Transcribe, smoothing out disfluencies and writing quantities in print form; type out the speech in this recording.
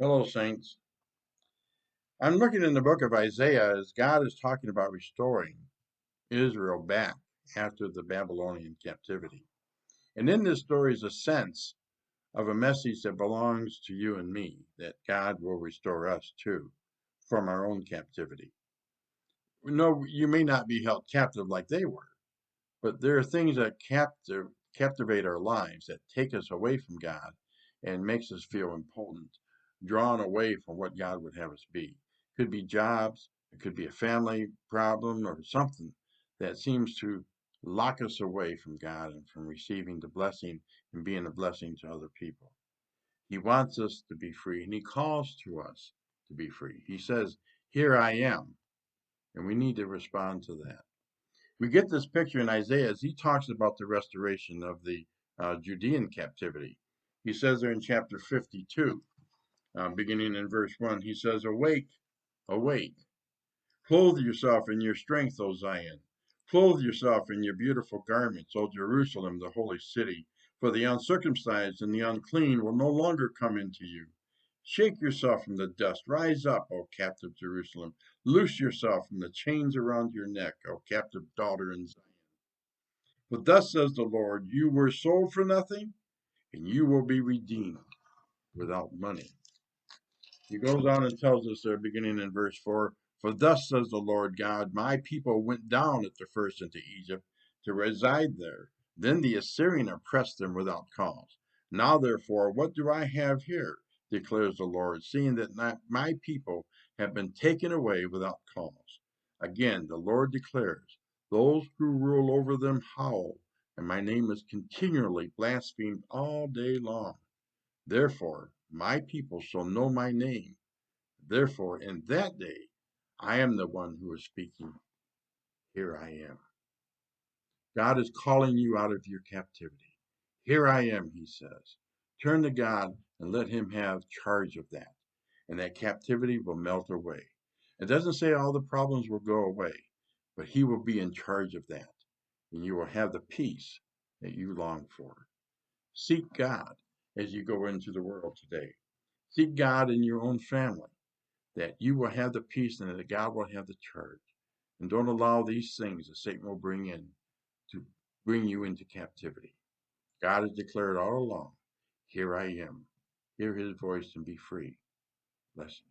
Hello, saints. I'm looking in the book of Isaiah as God is talking about restoring Israel back after the Babylonian captivity. And in this story is a sense of a message that belongs to you and me, that God will restore us too from our own captivity. No, you may not be held captive like they were, but there are things that captivate our lives, that take us away from God and makes us feel impotent, drawn away from what God would have us be. It could be jobs, it could be a family problem or something that seems to lock us away from God and from receiving the blessing and being a blessing to other people. He wants us to be free, and He calls to us to be free. He says, "Here I am," and we need to respond to that. We get this picture in Isaiah as he talks about the restoration of the Judean captivity. He says there in chapter 52, beginning in verse 1, he says, "Awake, awake, clothe yourself in your strength, O Zion. Clothe yourself in your beautiful garments, O Jerusalem, the holy city. For the uncircumcised and the unclean will no longer come into you. Shake yourself from the dust. Rise up, O captive Jerusalem. Loose yourself from the chains around your neck, O captive daughter in Zion. But thus says the Lord, you were sold for nothing, and you will be redeemed without money." He goes on and tells us there, beginning in verse 4, "For thus says the Lord God, my people went down at the first into Egypt to reside there. Then the Assyrian oppressed them without cause. Now therefore, what do I have here, declares the Lord, seeing that my people have been taken away without cause?" Again, the Lord declares, "Those who rule over them howl, and my name is continually blasphemed all day long. Therefore, my people shall know my name. Therefore, in that day, I am the one who is speaking. Here I am." God is calling you out of your captivity. Here I am, he says. Turn to God and let him have charge of that, and that captivity will melt away. It doesn't say all the problems will go away, but he will be in charge of that, and you will have the peace that you long for. Seek God as you go into the world today. Seek God in your own family, that you will have the peace and that God will have the charge. And don't allow these things that Satan will bring in to bring you into captivity. God has declared all along, "Here I am." Hear his voice and be free. Blessings.